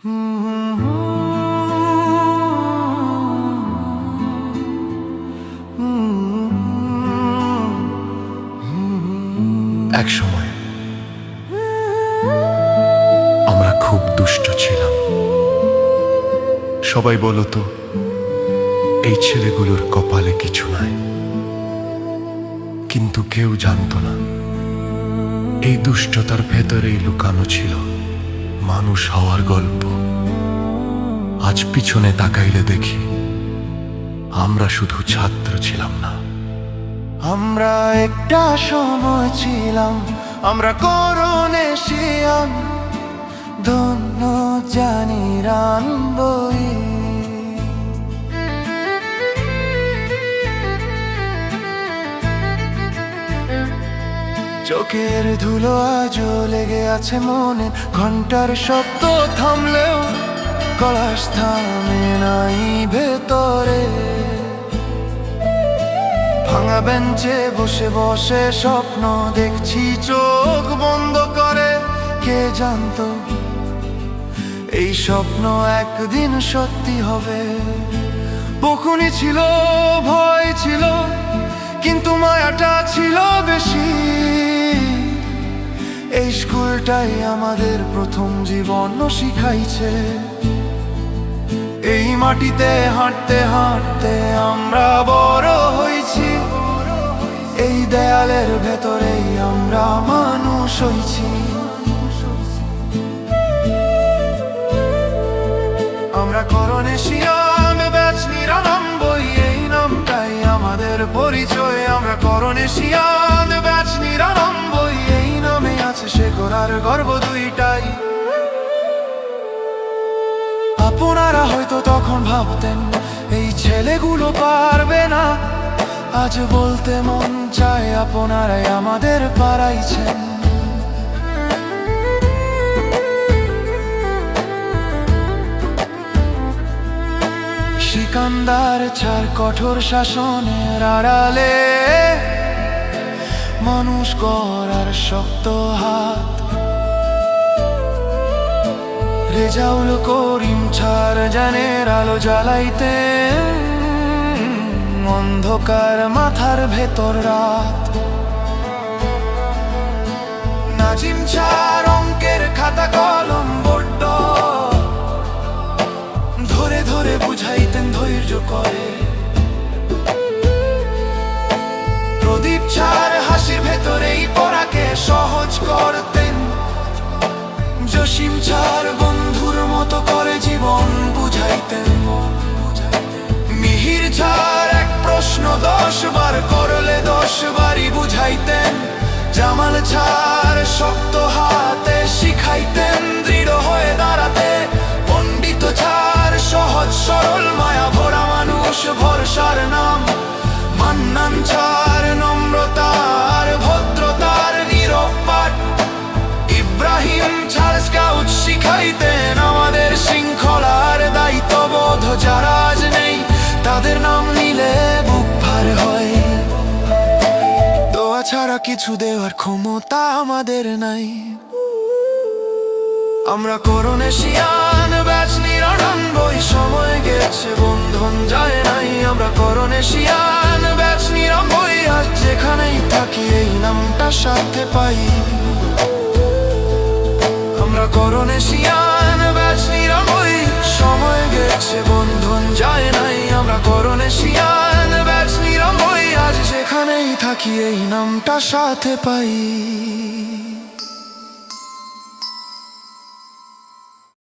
এক সময় আমরা খুব দুষ্ট ছিলাম। সবাই বলতো এই ছেলেগুলোর কপালে কিছু নাই, কিন্তু কেউ জানতো না এই দুষ্টতার ভেতরেই লুকানো ছিল মানুষ হওয়ার গল্প। আজ পিছনে তাকাইলে দেখি আমরা শুধু ছাত্র ছিলাম না, আমরা একটা সময় ছিলাম, আমরা করুণে শিয়াম, ধন্য জানি রানবই। চোখের ধুলো আজও লেগে আছে মনে, ঘন্টার শব্দ থামলেও কলাশ থামে নাই ভেতরে। ভাঙা বেঞ্চে বসে বসে স্বপ্ন দেখছি চোখ বন্ধ করে। কে জানতো এই স্বপ্ন একদিন সত্যি হবে। বকুনি ছিল, ভয় ছিল, কিন্তু মায়াটা ছিল বেশি। এই স্কুলটাই আমাদের প্রথম জীবন শিখাইছে। এই মাটিতে হাঁটতে হাঁটতে আমরা বড় হয়েছি। এই দেয়ালের ভেতরেই আমরা মানুষ হয়েছি। আমরা করুণে শিয়াম, ব্যাচ ৯৯, এই নামটাই আমাদের পরিচয়। আমরা করুণে শিয়াম, ব্যাচ ৯৯, এই নামে আছে শেকড় আর গর্ব দুইটাই। আপনারা হয়তো তখন ভাবতেন এই ছেলেগুলো পারবে না। আজ বলতে মন চায় আপনারাই আমাদের পারাইছেন। সিকান্দার ছাড় কঠোর শাসনের আড়ালে মানুষ গড়ার শক্ত হাত। রেজাউল করিম ছাড় জানের আলো জ্বালাইতে অন্ধকার মাথার ভেতর রাত। নাজিম ছাড় অঙ্কের খাতা কলম বড্ড ধরে ধরে বুঝাইতেন ধৈর্য করে। প্রদীপ ছাড় হাসির ভেতরেই পড়াকে সহজ করতেন। জসিম ছাড় বন্ধুর মতো করে জীবন বুঝাইতেন। মিহির ছাড় এক প্রশ্ন ১০ বার করলে ১০ বারই বুঝাইতেন। জামাল ছাড় শক্ত হাতে শিখাইতেন দৃঢ় হয়ে দাঁড়াতে। পণ্ডিত ছাড় সহজ সরল মায়া ভরা মানুষ ভরসার নাম। মান্নান ছাড় নম্রতার ভদ্রতার নীরব পাঠ। ইব্রাহিম ছাড় স্কাউট শিখাইতেন আমাদের শৃঙ্খলার দায়িত্ববোধ। যারা আজ নেই তাদের নাম নিলে বুক ভার হয়। দোয়া ছাড়া কিছু দেওয়ার ক্ষমতা আমাদের নাই। আমরা করুণে শিয়ান, ব্যাচ ৯৯, সময় গেছে বন্ধন যায় নাই। আমরা করুণে শিয়ান, ব্যাচ ৯৯, আজ যেখানেই থাকি এই নামটা সাথে পাই। আমরা করুণে শিয়ান, ব্যাচ ৯৯, সময় গেছে বন্ধন যায় নাই। আমরা করুণে শিয়ান, ব্যাচ ৯৯, আজ যেখানেই থাকি এই নামটা সাথে পাই।